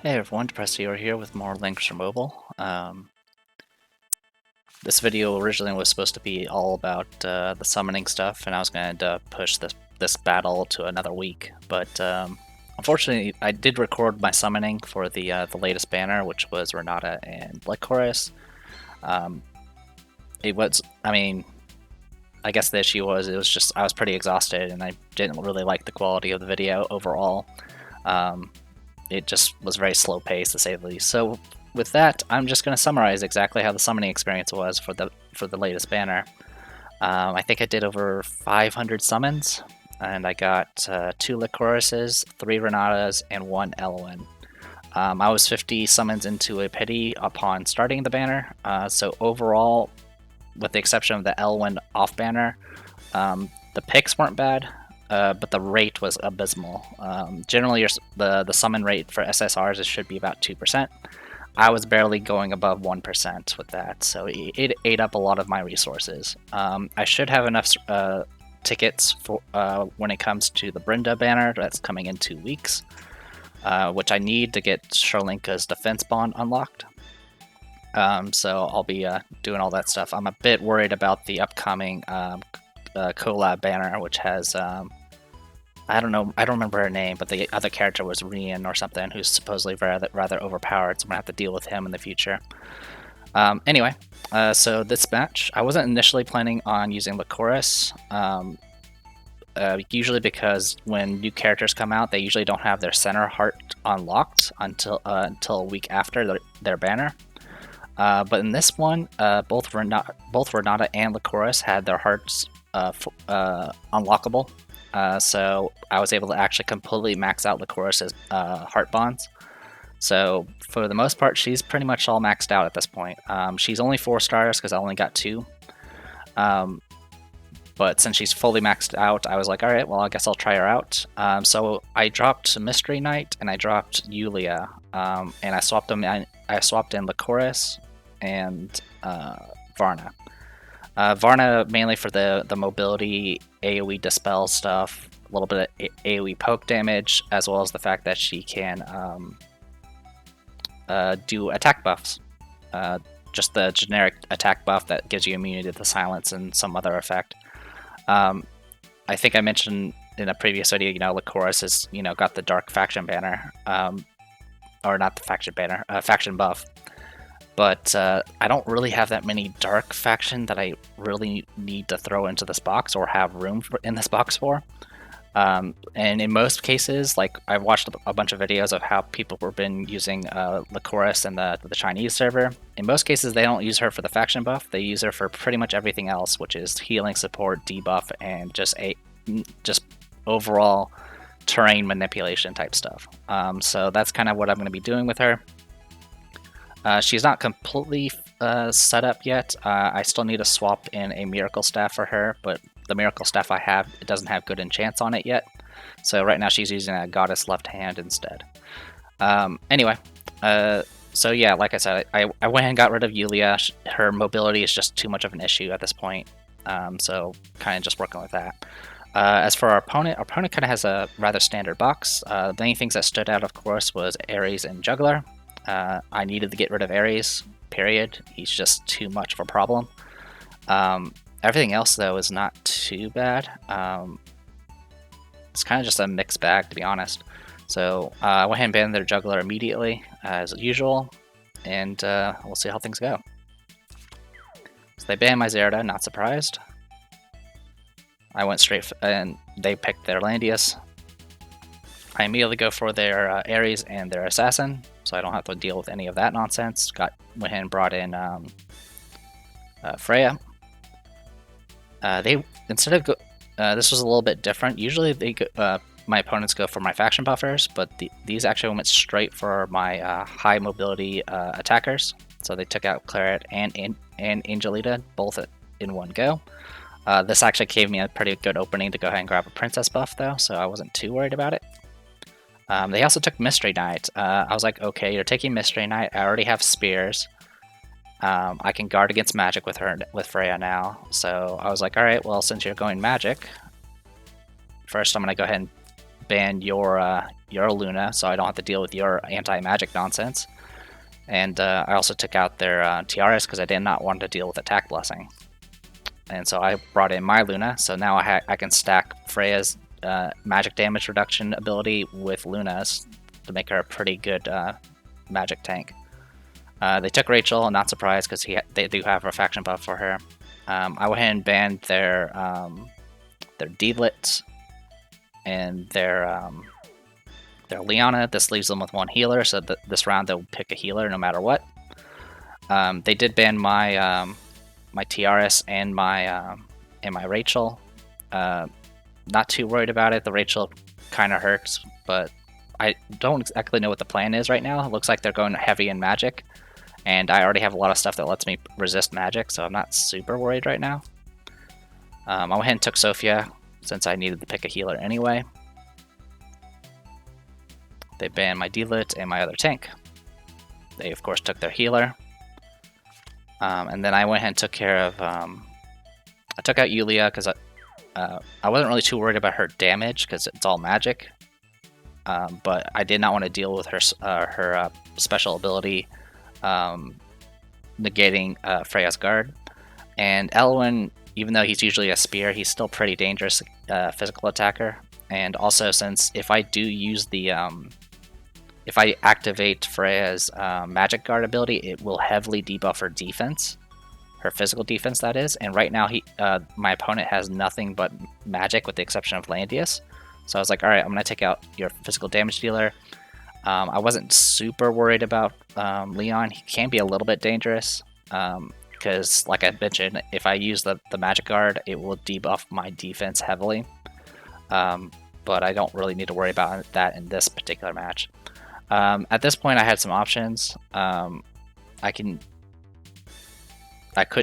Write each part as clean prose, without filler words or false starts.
Hey everyone, Depressed Viewer here with more Langrisser Mobile. This video originally was supposed to be all about the summoning stuff, and I was going to push this battle to another week. But unfortunately, I did record my summoning for the latest banner, which was Renata and Langrisser. It was, I guess the issue was just I was pretty exhausted, and I didn't really like the quality of the video overall. It just was very slow paced to say the least. So with that, I'm just going to summarize exactly how the summoning experience was for the latest banner. I think I did over 500 summons, and I got 2 Langrisses, 3 Renatas, and 1 Elwyn. I was 50 summons into a pity upon starting the banner, so overall, with the exception of the Elwyn off banner, the picks weren't bad. But the rate was abysmal. Generally, the summon rate for SSRs should be about 2%. I was barely going above 1% with that, so it ate up a lot of my resources. I should have enough tickets for when it comes to the Brenda banner that's coming in 2 weeks, which I need to get Sherlinka's defense bond unlocked. So I'll be doing all that stuff. I'm a bit worried about the upcoming collab banner, which has I don't know, I don't remember her name, but the other character was Rian or something, who's supposedly rather overpowered, so I'm gonna have to deal with him in the future. Anyway, so this match, I wasn't initially planning on using Langrisser, usually because when new characters come out, they usually don't have their center heart unlocked until a week after their banner. But in this one, both Renata and Langrisser had their hearts unlockable. So I was able to actually completely max out Langrisser's heart bonds. So for the most part, she's pretty much all maxed out at this point. She's only 4 stars because I only got 2. But since she's fully maxed out, I was like, all right, well, I guess I'll try her out. So I dropped Mystery Knight and I dropped Yulia, and I swapped them. I swapped in Langrisser and Varna. Varna mainly for the mobility, AoE dispel stuff, a little bit of AoE poke damage, as well as the fact that she can do attack buffs. Just the generic attack buff that gives you immunity to silence and some other effect. I think I mentioned in a previous video, Langrisser has, got the Dark Faction banner, or not the Faction banner, Faction buff. But I don't really have that many Dark Faction that I really need to throw into this box or have room in this box for. And in most cases, like I've watched a bunch of videos of how people have been using Langrisser in the Chinese server. In most cases, they don't use her for the faction buff. They use her for pretty much everything else, which is healing, support, debuff, and just overall terrain manipulation type stuff. So that's kind of what I'm going to be doing with her. She's not completely set up yet. I still need to swap in a Miracle Staff for her, but the Miracle Staff I have, it doesn't have good enchants on it yet. So right now she's using a Goddess Left Hand instead. Anyway, so yeah, like I said, I went ahead and got rid of Yulia. Her mobility is just too much of an issue at this point. So kind of just working with that. As for our opponent kind of has a rather standard box. The main things that stood out, of course, was Ares and Juggler. I needed to get rid of Ares, period. He's just too much of a problem. Everything else, though, is not too bad. It's kind of just a mixed bag, to be honest. So I went ahead and banned their Juggler immediately, as usual, and we'll see how things go. So they banned my Zerda, not surprised. I went straight, and they picked their Landius. I immediately go for their Ares and their Assassin, so I don't have to deal with any of that nonsense. Went ahead and brought in Freya. They instead of this was a little bit different. Usually my opponents go for my faction buffers, but these actually went straight for my high mobility attackers. So they took out Claret and Angelita both in one go. This actually gave me a pretty good opening to go ahead and grab a princess buff though, so I wasn't too worried about it. They also took Mystery Knight. I was like, okay, you're taking Mystery Knight. I already have spears. I can guard against magic with Freya now. So I was like, all right, well, since you're going magic, first I'm going to go ahead and ban your Luna, so I don't have to deal with your anti-magic nonsense. And I also took out their Tiaras because I did not want to deal with Attack Blessing. And so I brought in my Luna, so now I can stack Freya's magic damage reduction ability with Luna's to make her a pretty good magic tank. They took Rachel, not surprised because they do have a faction buff for her. I went ahead and banned their D-Lit and their Leona. This leaves them with one healer, so this round they'll pick a healer no matter what. They did ban my my TRS and my Rachel. Not too worried about it. The Rachel kind of hurts, but I don't exactly know what the plan is right now. It looks like they're going heavy in magic, and I already have a lot of stuff that lets me resist magic, so I'm not super worried right now. I went ahead and took Sophia since I needed to pick a healer anyway. They banned my D-Lit and my other tank. They, of course, took their healer. And then I went ahead and took care of... I took out Yulia because I wasn't really too worried about her damage because it's all magic. But I did not want to deal with her special ability negating Freya's guard. And Elwyn, even though he's usually a spear, he's still pretty dangerous physical attacker. And also, since if I do use the... if I activate Freya's magic guard ability, it will heavily debuff her defense. Her physical defense, that is. And right now, my opponent has nothing but magic with the exception of Landius. So I was like, alright, I'm going to take out your physical damage dealer. I wasn't super worried about Leon. He can be a little bit dangerous. Because, like I mentioned, if I use the magic guard, it will debuff my defense heavily. But I don't really need to worry about that in this particular match. At this point, I had some options. I could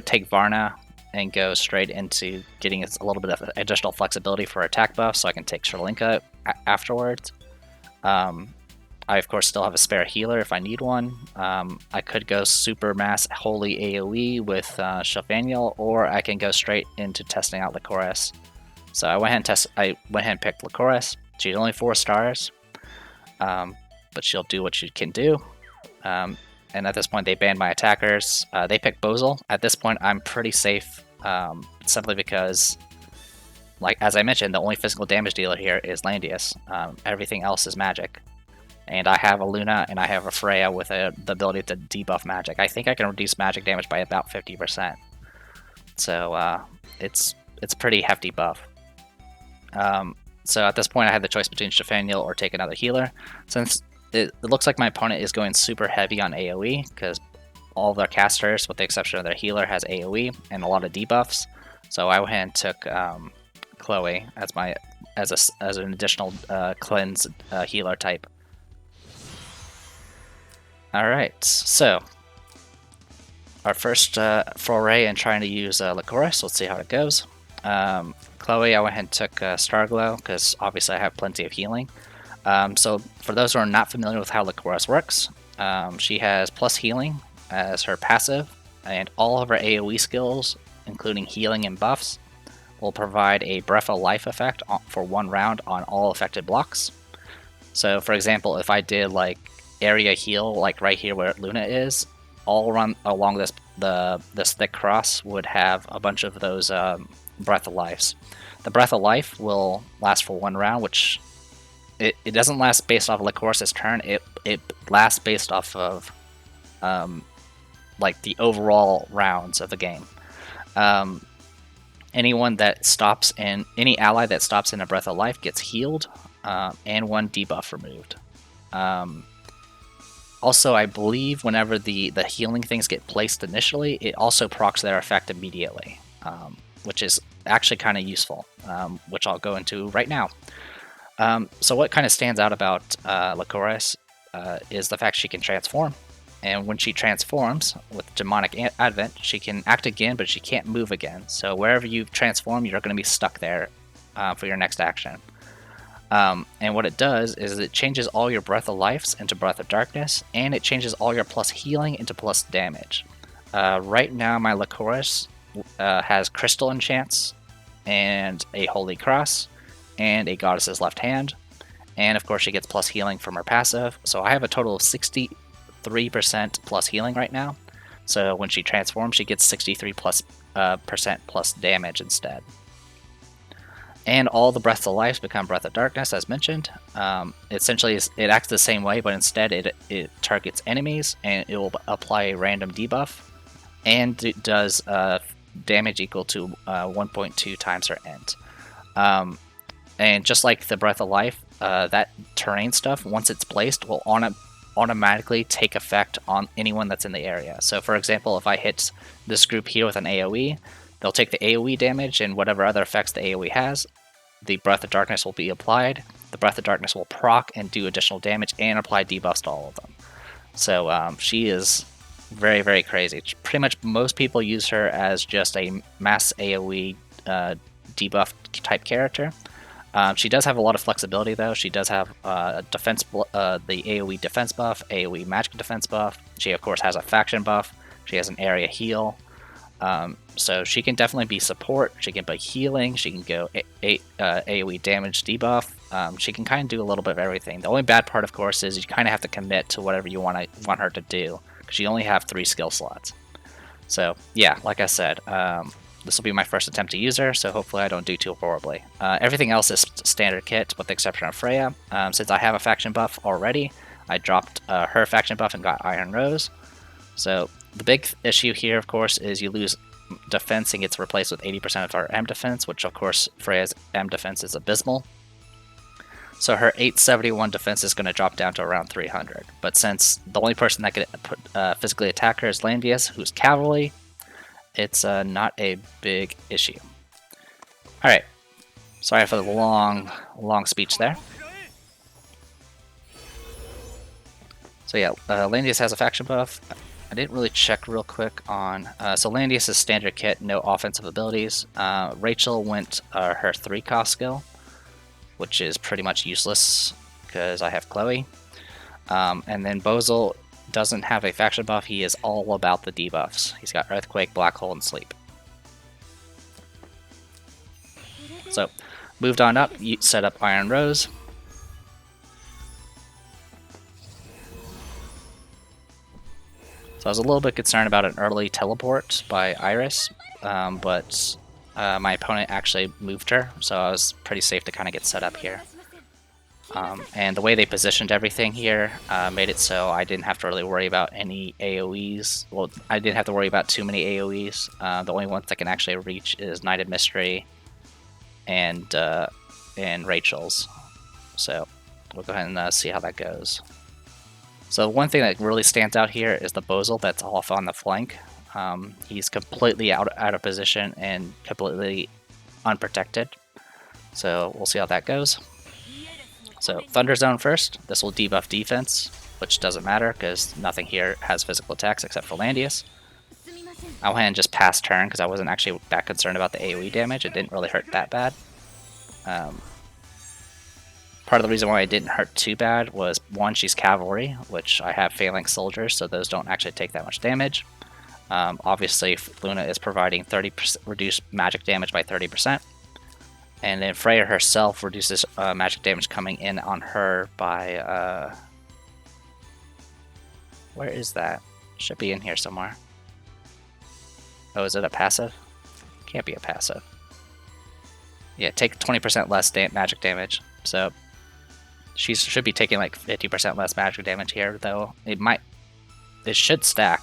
take Varna and go straight into getting a little bit of additional flexibility for attack buff, so I can take Sherlinka afterwards. I, of course, still have a spare healer if I need one. I could go super mass holy AoE with Shelfaniel, or I can go straight into testing out Lycoris. So I went ahead and picked Lycoris. She's only 4 stars, but she'll do what she can do. And at this point, they banned my attackers. They picked Bozel. At this point, I'm pretty safe, simply because, like as I mentioned, the only physical damage dealer here is Landius. Everything else is magic. And I have a Luna and I have a Freya with the ability to debuff magic. I think I can reduce magic damage by about 50%. So it's pretty hefty buff. So at this point, I had the choice between Shelfaniel or take another healer. Since it looks like my opponent is going super heavy on AoE, because all of their casters, with the exception of their healer, has AoE and a lot of debuffs. So I went ahead and took Chloe as an additional cleanse healer type. Alright, so our first foray in trying to use Lycoris. Let's see how it goes. Chloe, I went ahead and took Starglow, because obviously I have plenty of healing. So for those who are not familiar with how Lycoris works, she has plus healing as her passive, and all of her AoE skills, including healing and buffs, will provide a Breath of Life effect for 1 round on all affected blocks. So for example, if I did like area heal, like right here where Luna is, all along this thick cross would have a bunch of those Breath of Lives. The Breath of Life will last for 1 round, which it doesn't last based off of Lycoris' turn. It lasts based off of like the overall rounds of the game. Any ally that stops in a Breath of Life gets healed, and 1 debuff removed. Also, I believe whenever the healing things get placed initially, it also procs their effect immediately, which is actually kind of useful, which I'll go into right now. So what kind of stands out about Lycoris is the fact she can transform. And when she transforms with Demonic Advent, she can act again, but she can't move again. So wherever you transform, you're going to be stuck there for your next action. And what it does is it changes all your Breath of Lives into Breath of Darkness, and it changes all your plus healing into plus damage. Right now, my Lycoris has Crystal Enchants, and a Holy Cross, and a Goddess's Left Hand. and of course she gets plus healing from her passive. So I have a total of 63% plus healing right now. So when she transforms, she gets 63 plus percent plus damage instead. And all the Breaths of Life become Breath of Darkness, as mentioned. Essentially, it acts the same way, but instead it targets enemies, and it will apply a random debuff, and it does damage equal to 1.2 times her int. And just like the Breath of Life, that terrain stuff, once it's placed, will automatically take effect on anyone that's in the area. So for example, if I hit this group here with an AoE, they'll take the AoE damage and whatever other effects the AoE has. The Breath of Darkness will be applied. The Breath of Darkness will proc and do additional damage and apply debuffs to all of them. So she is very, very crazy. Pretty much most people use her as just a mass AoE debuff type character. She does have a lot of flexibility though. She does have defense, the AoE defense buff, AoE magic defense buff. She of course has a faction buff. She has an area heal. So she can definitely be support. She can be healing. She can go AoE damage debuff. She can kind of do a little bit of everything. The only bad part, of course, is you kind of have to commit to whatever you want her to do, because you only have 3 skill slots. So yeah, like I said, this will be my first attempt to use her, so hopefully I don't do too horribly. Everything else is standard kit, with the exception of Freya. Since I have a faction buff already, I dropped her faction buff and got Iron Rose. So the big issue here, of course, is you lose defense and gets replaced with 80% of her M defense, which of course Freya's M defense is abysmal. So her 871 defense is going to drop down to around 300. But since the only person that can physically attack her is Langrisser, who's cavalry, it's not a big issue. Alright, sorry for the long speech there. So yeah, Langrisser has a faction buff. I didn't really check real quick on... so Langrisser is standard kit, no offensive abilities. Rachel went her 3-cost skill, which is pretty much useless because I have Chloe. And then Bozel doesn't have a faction buff. He is all about the debuffs. He's got Earthquake, Black Hole, and Sleep. So, moved on up, you set up Iron Rose. So I was a little bit concerned about an early teleport by Iris, but my opponent actually moved her, so I was pretty safe to kind of get set up here. And the way they positioned everything here made it so I didn't have to really worry about any AoEs. Well, I didn't have to worry about too many AoEs. The only ones that can actually reach is Knighted Mystery and Rachel's. So we'll go ahead and see how that goes. So one thing that really stands out here is the Bozel that's off on the flank. He's completely out of position and completely unprotected. So we'll see how that goes. So Thunderzone first. This will debuff defense, which doesn't matter because nothing here has physical attacks except for Langrisser. I went and just passed turn because I wasn't actually that concerned about the AoE damage. It didn't really hurt that bad. Part of the reason why it didn't hurt too bad was, one, she's cavalry, which I have phalanx soldiers, so those don't actually take that much damage. Obviously, Luna is providing 30% reduced magic damage by 30%. And then Freya herself reduces magic damage coming in on her by... where is that? Should be in here somewhere. Oh, is it a passive? Can't be a passive. Yeah, take 20% less magic damage. So she should be taking like 50% less magic damage here, though. It should stack,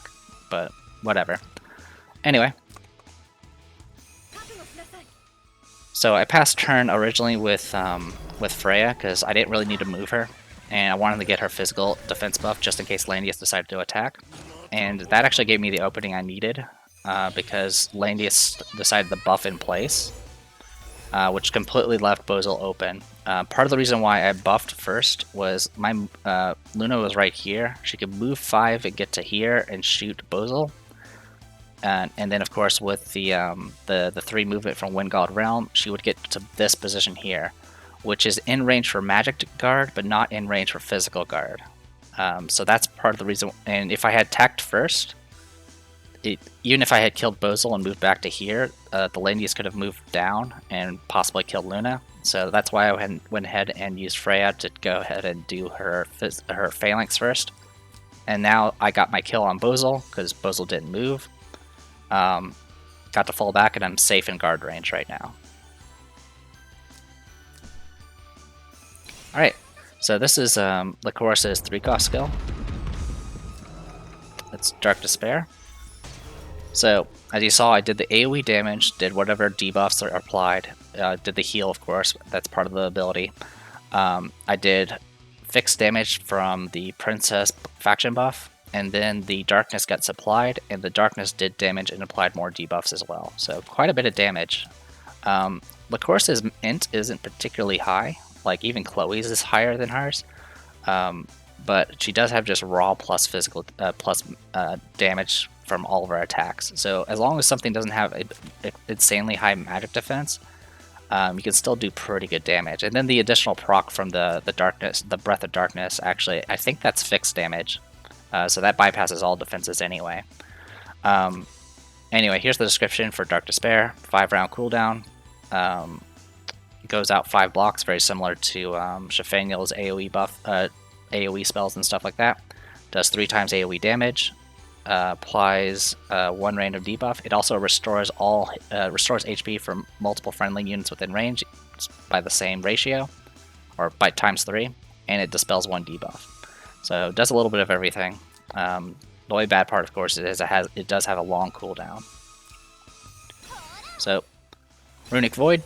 but whatever. Anyway. So I passed turn originally with Freya because I didn't really need to move her, and I wanted to get her physical defense buff just in case Langrisser decided to attack. And that actually gave me the opening I needed because Langrisser decided to buff in place, which completely left Bozel open. Part of the reason why I buffed first was my Luna was right here. She could move 5 and get to here and shoot Bozel. And then, of course, with the 3 movement from Windgald Realm, she would get to this position here, which is in range for magic guard, but not in range for physical guard. So that's part of the reason. And if I had tacked first, even if I had killed Bozil and moved back to here, the Landius could have moved down and possibly killed Luna. So that's why I went ahead and used Freya to go ahead and do her Phalanx first. And now I got my kill on Bozil because Bozil didn't move. Got to fall back, and I'm safe in guard range right now. Alright, so this is Lycoris's 3-cost skill. It's Dark Despair. So, as you saw, I did the AoE damage, did whatever debuffs are applied, did the heal, of course, that's part of the ability. I did fixed damage from the Princess faction buff, and then the darkness got supplied, and the darkness did damage and applied more debuffs as well. So, quite a bit of damage. Lycoris's int isn't particularly high, like even Chloe's is higher than hers. But she does have just raw plus physical plus damage from all of her attacks. So as long as something doesn't have an insanely high magic defense, you can still do pretty good damage. And then the additional proc from the darkness, the Breath of Darkness, actually, I think that's fixed damage. So that bypasses all defenses anyway. Anyway, here's the description for Dark Despair. 5-round cooldown. Goes out 5 blocks, very similar to Shafaniel's AoE buff, AoE spells and stuff like that. Does 3 times AoE damage. Applies 1 random debuff. It also restores HP from multiple friendly units within range by the same ratio, or by times 3, and it dispels 1 debuff. So it does a little bit of everything. The only bad part, of course, is it does have a long cooldown. So Runic Void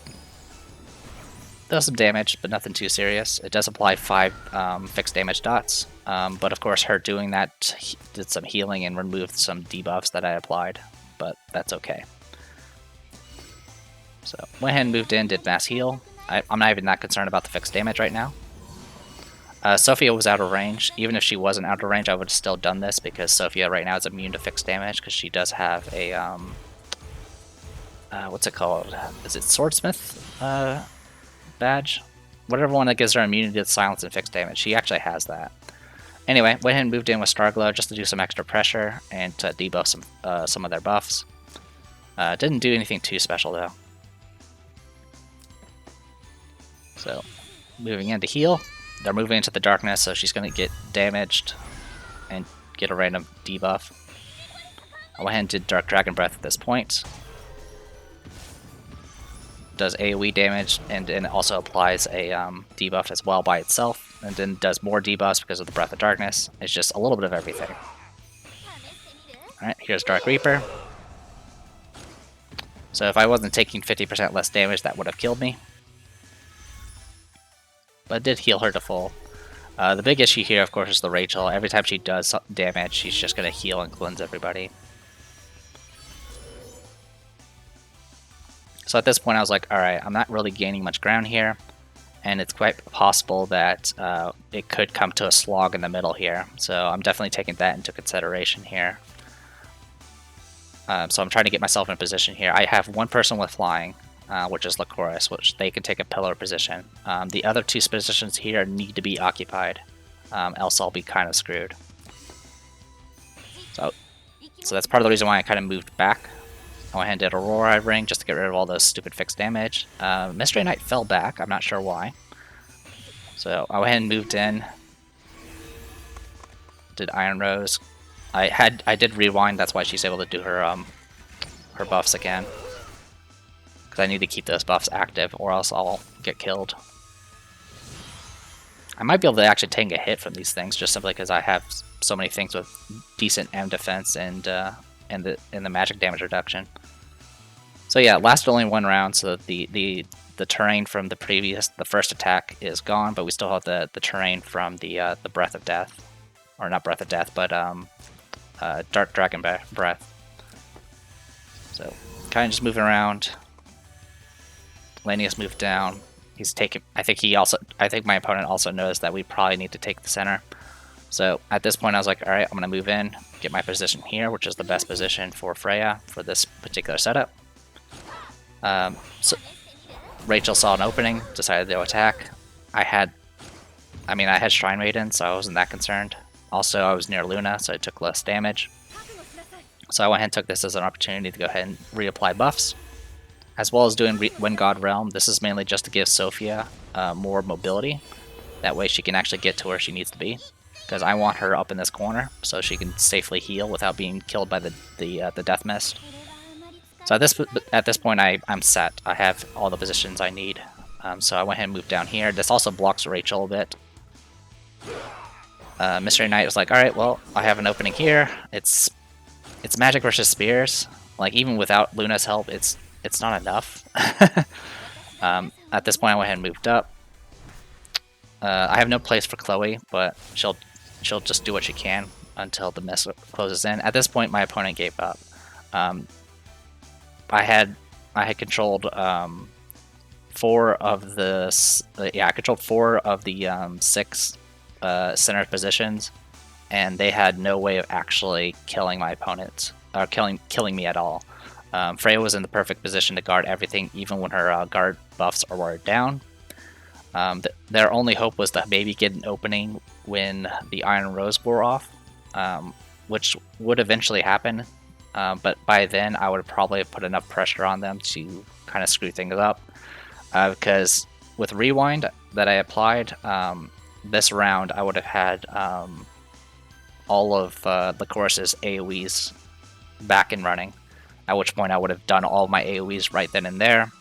does some damage, but nothing too serious. It does apply 5 fixed damage dots, but of course her doing that did some healing and removed some debuffs that I applied, but that's okay. So went ahead and moved in, did mass heal. I'm not even that concerned about the fixed damage right now. Sophia was out of range. Even if she wasn't out of range, I would have still done this because Sophia right now is immune to fixed damage because she does have a what's it called? Is it Swordsmith badge? Whatever one that gives her immunity to silence and fixed damage. She actually has that. Anyway, went ahead and moved in with Starglow just to do some extra pressure and to debuff some of their buffs. Didn't do anything too special though. So, moving in to heal. They're moving into the darkness, so she's going to get damaged and get a random debuff. I went ahead and did Dark Dragon Breath at this point. Does AoE damage, and then also applies a debuff as well by itself, and then does more debuffs because of the Breath of Darkness. It's just a little bit of everything. Alright, here's Dark Reaper. So if I wasn't taking 50% less damage, that would have killed me. But it did heal her to full. The big issue here, of course, is the Rachel. Every time she does damage, she's just going to heal and cleanse everybody. So at this point I was like, alright, I'm not really gaining much ground here, and it's quite possible that it could come to a slog in the middle here. So I'm definitely taking that into consideration here. So I'm trying to get myself in a position here. I have one person with flying, which is Lycoris, which they can take a pillar position. The other 2 positions here need to be occupied, else I'll be kind of screwed. So that's part of the reason why I kind of moved back. I went ahead and did Aurora Ring just to get rid of all those stupid fixed damage. Mystery Knight fell back, I'm not sure why. So I went ahead and moved in. Did Iron Rose. I did rewind, that's why she's able to do her buffs again. Because I need to keep those buffs active or else I'll get killed. I might be able to actually take a hit from these things just simply because I have so many things with decent M defense and the magic damage reduction. So yeah, it lasted only 1 round, so the terrain from the first attack is gone, but we still have the terrain from the Breath of Death, or not Breath of Death, but Dark Dragon Breath. So kind of just moving around. Lanius moved down. He's taking. I think my opponent also knows that we probably need to take the center. So at this point I was like, alright, I'm going to move in, get my position here, which is the best position for Freya for this particular setup. So Rachel saw an opening, decided to attack. I had Shrine Maiden, so I wasn't that concerned. Also, I was near Luna, so I took less damage. So I went ahead and took this as an opportunity to go ahead and reapply buffs, as well as doing Wind God Realm. This is mainly just to give Sophia more mobility. That way she can actually get to where she needs to be, because I want her up in this corner so she can safely heal without being killed by the death mist. So at this point I'm set. I have all the positions I need. So I went ahead and moved down here. This also blocks Rachel a bit. Mystery Knight was like, alright, well, I have an opening here. It's magic versus spears. Like, even without Luna's help, it's not enough. At this point I went ahead and moved up. I have no place for Chloe, but she'll just do what she can until the mist closes in. At this point, my opponent gave up. I had controlled four of the 6 center positions, and they had no way of actually killing my opponent or killing me at all. Freya was in the perfect position to guard everything, even when her guard buffs were down. Their only hope was to maybe get an opening when the Iron Rose wore off, which would eventually happen, but by then I would probably have put enough pressure on them to kind of screw things up, because with Rewind that I applied this round, I would have had all of Lycoris's AoEs back and running, at which point I would have done all my AoEs right then and there,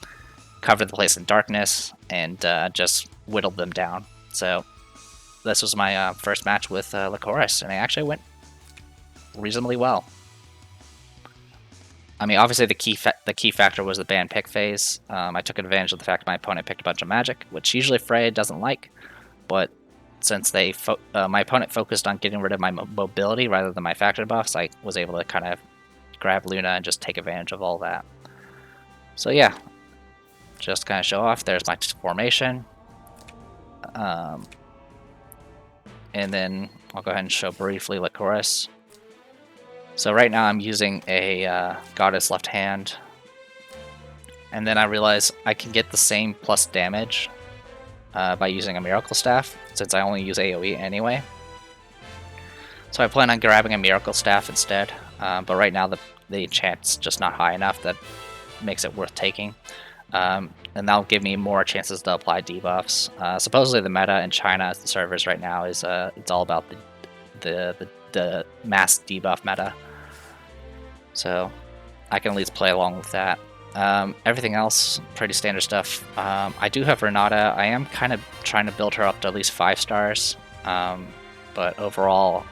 covered the place in darkness, and just whittled them down. So this was my first match with Lycoris, and it actually went reasonably well. I mean, obviously the key factor was the ban pick phase. I took advantage of the fact my opponent picked a bunch of magic, which usually Freya doesn't like, but since my opponent focused on getting rid of my mobility rather than my factor buffs, I was able to kind of grab Luna and just take advantage of all that. So yeah, just kind of show off. There's my formation. And then I'll go ahead and show briefly Lycoris. So right now I'm using a Goddess left hand. And then I realize I can get the same plus damage by using a Miracle Staff, since I only use AoE anyway. So I plan on grabbing a Miracle Staff instead. But right now the enchant's just not high enough that makes it worth taking. And that'll give me more chances to apply debuffs. Supposedly the meta in China servers right now is it's all about the mass debuff meta. So I can at least play along with that. Everything else, pretty standard stuff. I do have Renata. I am kind of trying to build her up to at least 5 stars. But overall,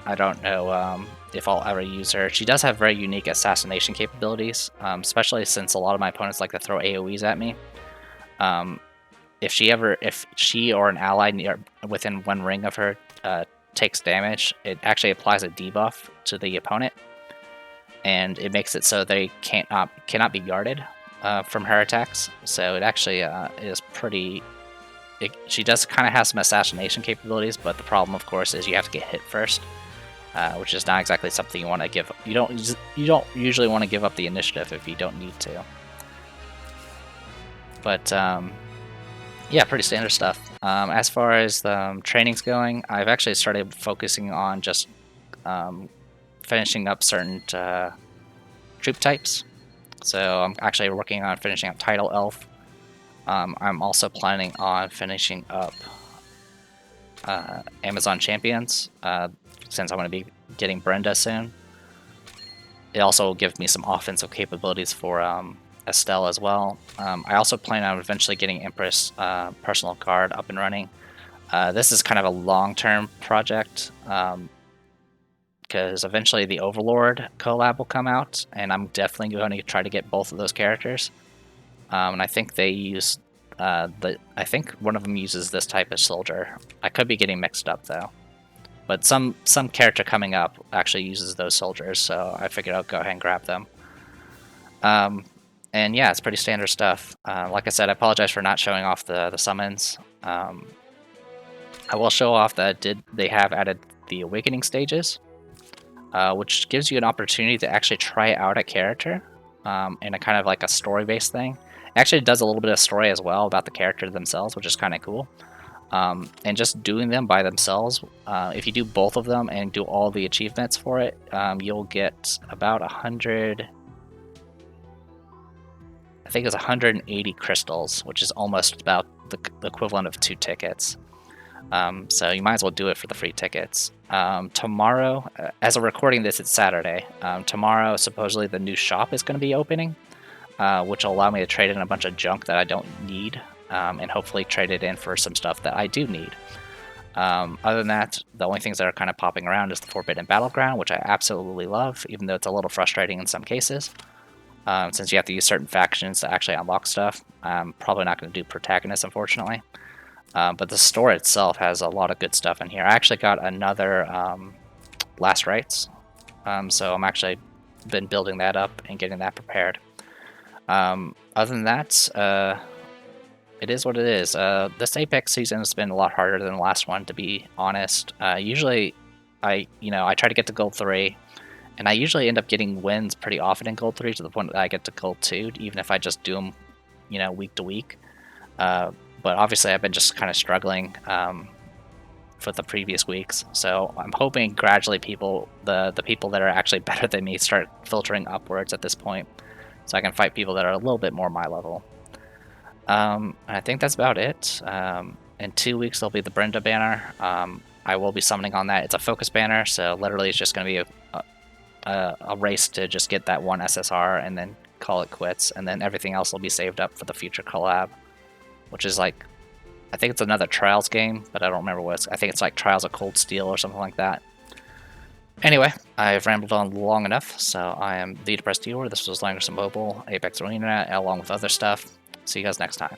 I don't know if I'll ever use her. She does have very unique assassination capabilities, especially since a lot of my opponents like to throw AoEs at me. If she or an ally within 1 ring of her takes damage, it actually applies a debuff to the opponent, and it makes it so they cannot be guarded from her attacks. So it actually is pretty. She does kind of have some assassination capabilities, but the problem, of course, is you have to get hit first. Which is not exactly something you want to give. You don't usually want to give up the initiative if you don't need to. But yeah, pretty standard stuff. As far as the training's going, I've actually started focusing on just finishing up certain troop types. So I'm actually working on finishing up Title Elf. I'm also planning on finishing up Amazon Champions, since I'm going to be getting Brenda soon. It also will give me some offensive capabilities for Estelle as well. I also plan on eventually getting Empress Personal Guard up and running. This is kind of a long-term project, because eventually the Overlord collab will come out, and I'm definitely going to try to get both of those characters. And I think they use I think one of them uses this type of soldier. I could be getting mixed up though, but some character coming up actually uses those soldiers, so I figured I'll go ahead and grab them. And yeah, it's pretty standard stuff. Like I said, I apologize for not showing off the summons. I will show off that they have added the awakening stages, which gives you an opportunity to actually try out a character in a kind of like a story-based thing. It actually does a little bit of story as well about the character themselves, which is kind of cool. And just doing them by themselves, if you do both of them and do all the achievements for it, you'll get about 100. I think it's 180 crystals, which is almost about the equivalent of 2 tickets. So you might as well do it for the free tickets. Tomorrow, as of recording this, it's Saturday. Tomorrow, supposedly the new shop is going to be opening, which will allow me to trade in a bunch of junk that I don't need, and hopefully trade it in for some stuff that I do need. Other than that, the only things that are kind of popping around is the Forbidden Battleground, which I absolutely love, even though it's a little frustrating in some cases. Since you have to use certain factions to actually unlock stuff. I'm probably not going to do protagonists, unfortunately. But the store itself has a lot of good stuff in here. I actually got another Last Rites, so I'm actually been building that up and getting that prepared. Other than that, it is what it is. This Apex season has been a lot harder than the last one, to be honest. Usually, I try to get to Gold 3, and I usually end up getting wins pretty often in Gold 3 to the point that I get to Gold 2, even if I just do them, week to week. But obviously I've been just kind of struggling for the previous weeks, so I'm hoping gradually the people that are actually better than me start filtering upwards at this point, so I can fight people that are a little bit more my level. And I think that's about it. In 2 weeks there'll be the Brenda banner. I will be summoning on that. It's a focus banner, so literally it's just going to be a race to just get that one SSR and then call it quits, and then everything else will be saved up for the future collab, which is like, I think it's another Trials game, but I don't remember what it's. I think it's like Trials of Cold Steel or something like that. Anyway, I've rambled on long enough, so I am the Depressed Viewer. This was Langrisser Mobile, Apex Arena, along with other stuff. See you guys next time.